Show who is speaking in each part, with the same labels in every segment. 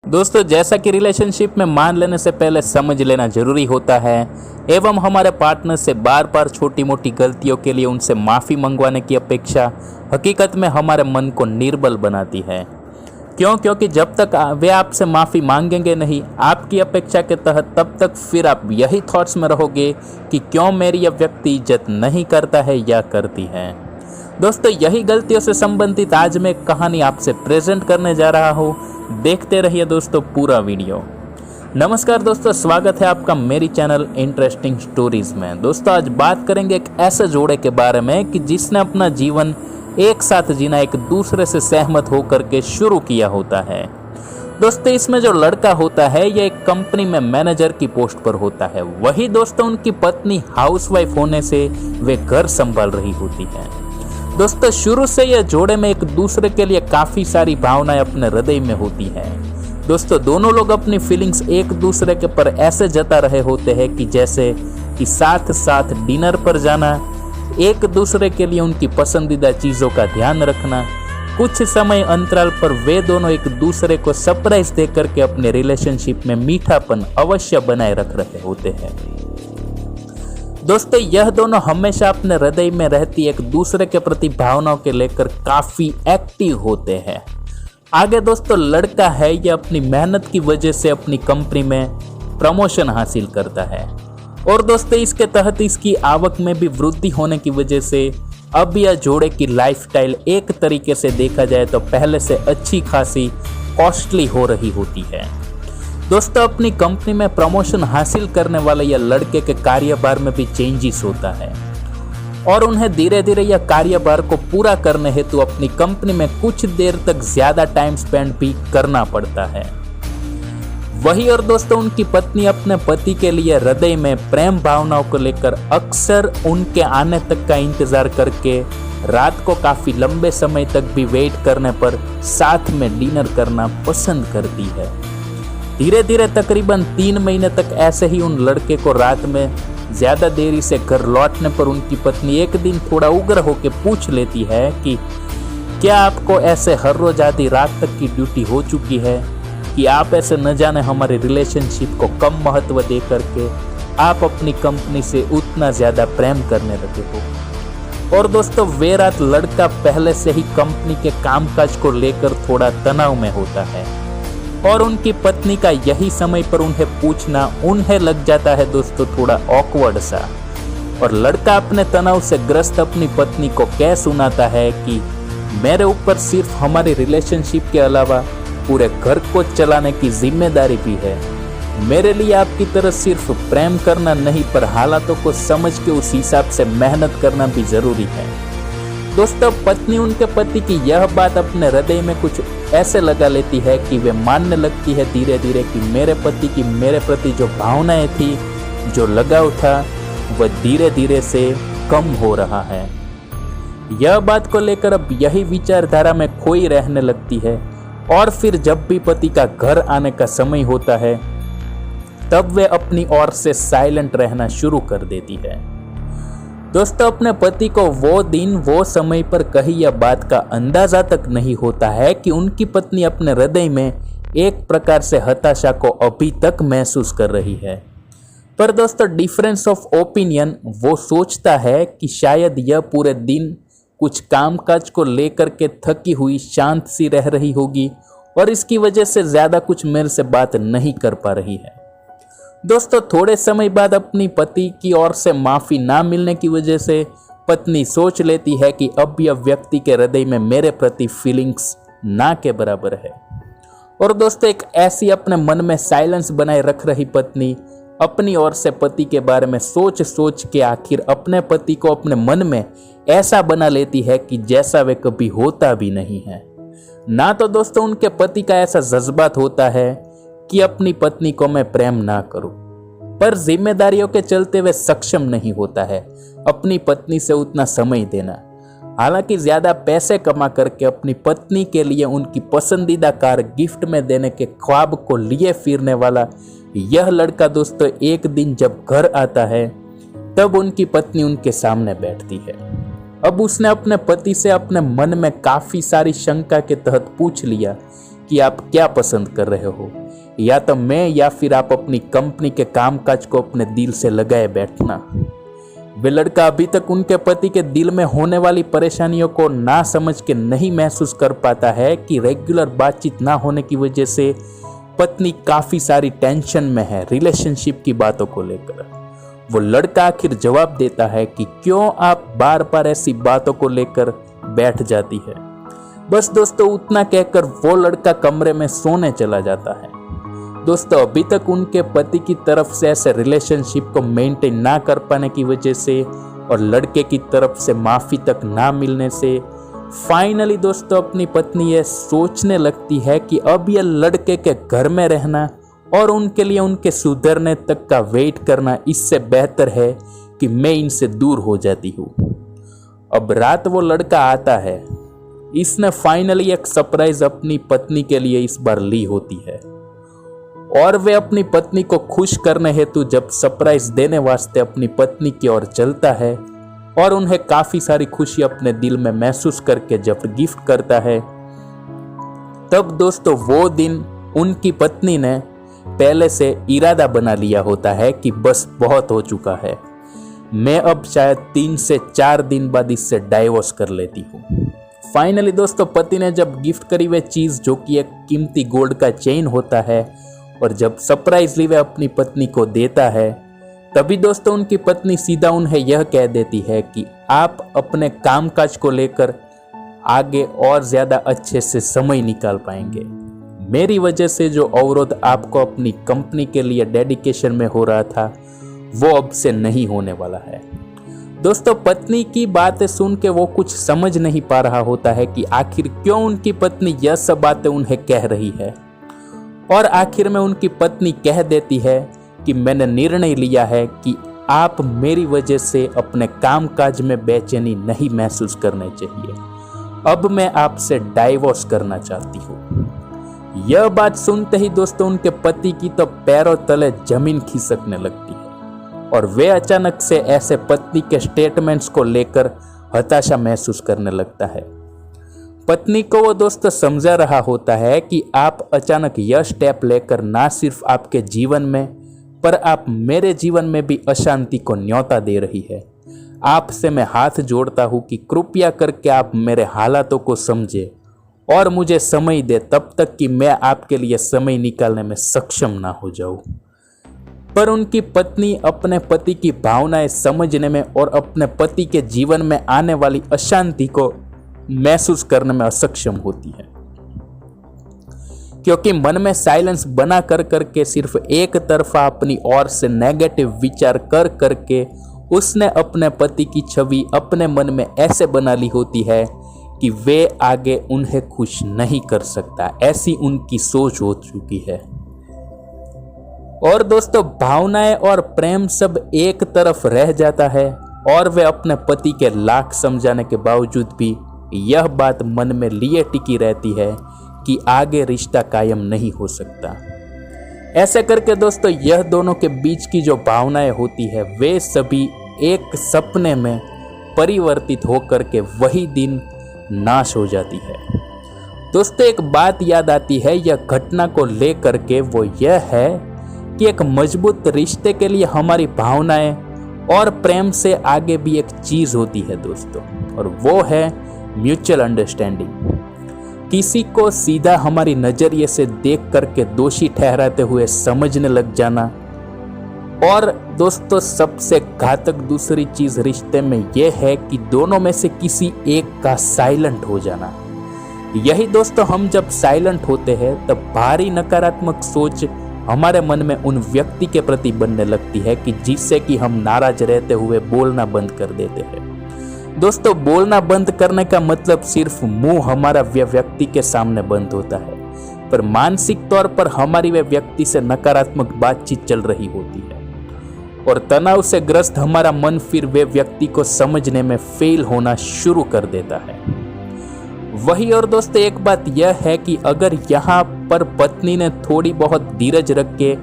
Speaker 1: दोस्तों, जैसा कि रिलेशनशिप में मान लेने से पहले समझ लेना जरूरी होता है एवं हमारे पार्टनर से बार बार छोटी मोटी गलतियों के लिए उनसे माफ़ी मंगवाने की अपेक्षा हकीकत में हमारे मन को निर्बल बनाती है। क्योंकि जब तक वे आपसे माफ़ी मांगेंगे नहीं आपकी अपेक्षा के तहत, तब तक फिर आप यही थॉट्स में रहोगे कि क्यों मेरी यह व्यक्ति इज्जत नहीं करता है या करती है। दोस्तों, यही गलतियों से संबंधित आज मैं एक कहानी आपसे प्रेजेंट करने जा रहा हूँ। देखते रहिए दोस्तों पूरा वीडियो। नमस्कार दोस्तों, स्वागत है आपका मेरी चैनल इंटरेस्टिंग स्टोरीज में। दोस्तों, आज बात करेंगे एक ऐसे जोड़े के बारे में कि जिसने अपना जीवन एक साथ जीना एक दूसरे से सहमत होकर के शुरू किया होता है। दोस्तों, इसमें जो लड़का होता है यह एक कंपनी में मैनेजर की पोस्ट पर होता है। वही दोस्तों उनकी पत्नी हाउसवाइफ होने से वे घर संभाल रही होती है। दोस्तों, शुरू से यह जोड़े में एक दूसरे के लिए काफी सारी भावनाएं अपने हृदय में होती हैं। दोस्तों, दोनों लोग अपनी फीलिंग्स एक दूसरे के पर ऐसे जता रहे होते हैं कि जैसे कि साथ साथ डिनर पर जाना, एक दूसरे के लिए उनकी पसंदीदा चीजों का ध्यान रखना, कुछ समय अंतराल पर वे दोनों एक दूसरे को सरप्राइज देकर के अपने रिलेशनशिप में मीठापन अवश्य बनाए रख रहे होते हैं। दोस्तों, यह दोनों हमेशा अपने हृदय में रहती एक दूसरे के प्रति भावनाओं के लेकर काफी एक्टिव होते हैं। आगे दोस्तों लड़का है यह अपनी मेहनत की वजह से अपनी कंपनी में प्रमोशन हासिल करता है और दोस्तों इसके तहत इसकी आवक में भी वृद्धि होने की वजह से अब यह जोड़े की लाइफस्टाइल एक तरीके से देखा जाए तो पहले से अच्छी खासी कॉस्टली हो रही होती है। दोस्तों, अपनी कंपनी में प्रमोशन हासिल करने वाले यह लड़के के कार्यभार में भी चेंजेस होता है और उन्हें धीरे धीरे यह कार्यभार को पूरा करने हेतु अपनी कंपनी में कुछ देर तक ज्यादा टाइम स्पेंड भी करना पड़ता है। वही और दोस्तों उनकी पत्नी अपने पति के लिए हृदय में प्रेम भावनाओं को लेकर अक्सर उनके आने तक का इंतजार करके रात को काफी लंबे समय तक भी वेट करने पर साथ में डिनर करना पसंद करती है। धीरे धीरे तकरीबन 3 महीने तक ऐसे ही उन लड़के को रात में ज्यादा देरी से घर लौटने पर उनकी पत्नी एक दिन थोड़ा उग्र होकर पूछ लेती है कि क्या आपको ऐसे हर रोज आधी रात तक की ड्यूटी हो चुकी है कि आप ऐसे न जाने हमारे रिलेशनशिप को कम महत्व दे करके आप अपनी कंपनी से उतना ज्यादा प्रेम करने लगे हो। और दोस्तों, वे रात लड़का पहले से ही कंपनी के कामकाज को लेकर थोड़ा तनाव में होता है और उनकी पत्नी का यही समय पर उन्हें पूछना उन्हें लग जाता है दोस्तों थोड़ा ऑकवर्ड सा। और लड़का अपने तनाव से ग्रस्त अपनी पत्नी को कह सुनाता है कि मेरे ऊपर सिर्फ हमारी रिलेशनशिप के अलावा पूरे घर को चलाने की जिम्मेदारी भी है। मेरे लिए आपकी तरह सिर्फ प्रेम करना नहीं पर हालातों को समझ के उस हिसाब से मेहनत करना भी जरूरी है। दोस्तों, पत्नी उनके पति की यह बात अपने हृदय में कुछ ऐसे लगा लेती है कि वे मानने लगती है धीरे धीरे कि मेरे पति की मेरे प्रति जो भावनाएं थी, जो लगाव था, वह धीरे धीरे से कम हो रहा है। यह बात को लेकर अब यही विचारधारा में खोई रहने लगती है और फिर जब भी पति का घर आने का समय होता है तब वे अपनी ओर से साइलेंट रहना शुरू कर देती है। दोस्तों, अपने पति को वो दिन वो समय पर कही यह बात का अंदाजा तक नहीं होता है कि उनकी पत्नी अपने हृदय में एक प्रकार से हताशा को अभी तक महसूस कर रही है। पर दोस्तों, डिफरेंस ऑफ ओपिनियन वो सोचता है कि शायद यह पूरे दिन कुछ कामकाज को लेकर के थकी हुई शांत सी रह रही होगी और इसकी वजह से ज्यादा कुछ मेरे से बात नहीं कर पा रही है। दोस्तों, थोड़े समय बाद अपनी पति की ओर से माफी ना मिलने की वजह से पत्नी सोच लेती है कि अब यह व्यक्ति के हृदय में मेरे प्रति फीलिंग्स ना के बराबर है। और दोस्तों, एक ऐसी अपने मन में साइलेंस बनाए रख रही पत्नी अपनी ओर से पति के बारे में सोच सोच के आखिर अपने पति को अपने मन में ऐसा बना लेती है कि जैसा वे कभी होता भी नहीं है। ना तो दोस्तों उनके पति का ऐसा जज्बात होता है कि अपनी पत्नी को मैं प्रेम ना करूं, पर जिम्मेदारियों के चलते वे सक्षम नहीं होता है अपनी पत्नी से उतना समय देना। हालांकि ज्यादा पैसे कमा करके अपनी पत्नी के लिए उनकी पसंदीदा कार गिफ्ट में देने के ख्वाब को लिए फिरने वाला यह लड़का दोस्तों एक दिन जब घर आता है तब उनकी पत्नी उनके सामने बैठती है। अब उसने अपने पति से अपने मन में काफी सारी शंका के तहत पूछ लिया कि आप क्या पसंद कर रहे हो, या तो मैं या फिर आप अपनी कंपनी के कामकाज को अपने दिल से लगाए बैठना। वे लड़का अभी तक उनके पति के दिल में होने वाली परेशानियों को ना समझ के नहीं महसूस कर पाता है कि रेगुलर बातचीत ना होने की वजह से पत्नी काफी सारी टेंशन में है रिलेशनशिप की बातों को लेकर। वो लड़का आखिर जवाब देता है कि क्यों आप बार बार ऐसी बातों को लेकर बैठ जाती है। बस दोस्तों उतना कहकर वो लड़का कमरे में सोने चला जाता है। दोस्तों अभी तक उनके पति की तरफ से ऐसे रिलेशनशिप को मेंटेन ना कर पाने की वजह से और लड़के की तरफ से माफी तक ना मिलने से फाइनली दोस्तों अपनी पत्नी ये सोचने लगती है कि अब ये लड़के के घर में रहना और उनके लिए उनके सुधरने तक का वेट करना इससे बेहतर है कि मैं इनसे दूर हो जाती हूँ। अब रात वो लड़का आता है। इसने फाइनली एक सरप्राइज अपनी पत्नी के लिए इस बार ली होती है और वे अपनी पत्नी को खुश करने हेतु जब सरप्राइज देने वास्ते अपनी पत्नी की ओर चलता है और उन्हें काफी सारी खुशी अपने दिल में महसूस करके जब गिफ्ट करता है, तब दोस्तों वो दिन उनकी पत्नी ने पहले से इरादा बना लिया होता है कि बस बहुत हो चुका है, मैं अब शायद 3 से 4 दिन बाद इससे डाइवोर्स कर लेती हूँ। फाइनली दोस्तों पति ने जब गिफ्ट करी वह चीज जो कि एक कीमती गोल्ड का चेन होता है और जब सरप्राइजली वह अपनी पत्नी को देता है, तभी दोस्तों उनकी पत्नी सीधा उन्हें यह कह देती है कि आप अपने कामकाज को लेकर आगे और ज्यादा अच्छे से समय निकाल पाएंगे। मेरी वजह से जो अवरोध आपको अपनी कंपनी के लिए डेडिकेशन में हो रहा था वो अब से नहीं होने वाला है। दोस्तों पत्नी की बातें सुन के वो कुछ समझ नहीं पा रहा होता है कि आखिर क्यों उनकी पत्नी यह सब बातें उन्हें कह रही है और आखिर में उनकी पत्नी कह देती है कि मैंने निर्णय लिया है कि आप मेरी वजह से अपने कामकाज में बेचैनी नहीं महसूस करने चाहिए। अब मैं आपसे डाइवोर्स करना चाहती हूँ। यह बात सुनते ही दोस्तों उनके पति की तो पैरों तले जमीन खिसकने लगती है और वे अचानक से ऐसे पत्नी के स्टेटमेंट्स को लेकर हताशा महसूस करने लगता है। पत्नी को वो दोस्तों समझा रहा होता है कि आप अचानक यह स्टेप लेकर ना सिर्फ आपके जीवन में पर आप मेरे जीवन में भी अशांति को न्योता दे रही है। आपसे मैं हाथ जोड़ता हूँ कि कृपया करके आप मेरे हालातों को समझे और मुझे समय दे तब तक कि मैं आपके लिए समय निकालने में सक्षम ना हो जाऊं। पर उनकी पत्नी अपने पति की भावनाएं समझने में और अपने पति के जीवन में आने वाली अशांति को महसूस करने में असक्षम होती है, क्योंकि मन में साइलेंस बना कर करके सिर्फ एक तरफा अपनी ओर से नेगेटिव विचार कर करके उसने अपने पति की छवि अपने मन में ऐसे बना ली होती है कि वे आगे उन्हें खुश नहीं कर सकता। ऐसी उनकी सोच हो चुकी है। और दोस्तों भावनाएं और प्रेम सब एक तरफ रह जाता है और वे अपने पति के लाख समझाने के बावजूद भी यह बात मन में लिए टिकी रहती है कि आगे रिश्ता कायम नहीं हो सकता। ऐसे करके दोस्तों यह दोनों के बीच की जो भावनाएं होती है वे सभी एक सपने में परिवर्तित होकर के वही दिन नाश हो जाती है। दोस्तों एक बात याद आती है यह घटना को लेकर के, वो यह है कि एक मजबूत रिश्ते के लिए हमारी भावनाएं और प्रेम से आगे भी एक चीज होती है दोस्तों, और वो है म्यूचुअल अंडरस्टैंडिंग। किसी को सीधा हमारी नजरिए से देख करके दोषी ठहराते हुए समझने लग जाना, और दोस्तों सबसे घातक दूसरी चीज रिश्ते में यह है कि दोनों में से किसी एक का साइलेंट हो जाना। यही दोस्तों हम जब साइलेंट होते हैं तब भारी नकारात्मक सोच हमारे मन में उन व्यक्ति के प्रति बनने लगती है कि जिससे कि हम नाराज रहते हुए बोलना बंद कर देते हैं। दोस्तों बोलना बंद करने का मतलब सिर्फ मुंह हमारा व्यक्ति के सामने बंद होता है, पर मानसिक तौर पर हमारी वे व्यक्ति से नकारात्मक बातचीत चल रही होती है और तनाव से ग्रस्त हमारा मन फिर वे व्यक्ति को समझने में फेल होना शुरू कर देता है। वही और दोस्तों एक बात यह है कि अगर यहाँ पर पत्नी ने थोड़ी बहुत धीरज रख के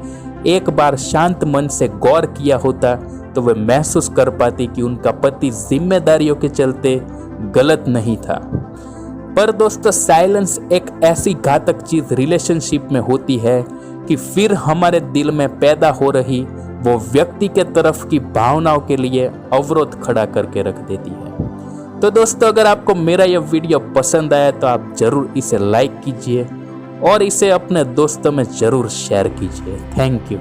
Speaker 1: एक बार शांत मन से गौर किया होता तो वे महसूस कर पाती कि उनका पति जिम्मेदारियों के चलते गलत नहीं था। पर दोस्तों साइलेंस एक ऐसी घातक चीज रिलेशनशिप में होती है कि फिर हमारे दिल में पैदा हो रही वो व्यक्ति के तरफ की भावनाओं के लिए अवरोध खड़ा करके रख देती है। तो दोस्तों अगर आपको मेरा यह वीडियो पसंद आया तो आप जरूर इसे लाइक कीजिए और इसे अपने दोस्तों में जरूर शेयर कीजिए। Thank you.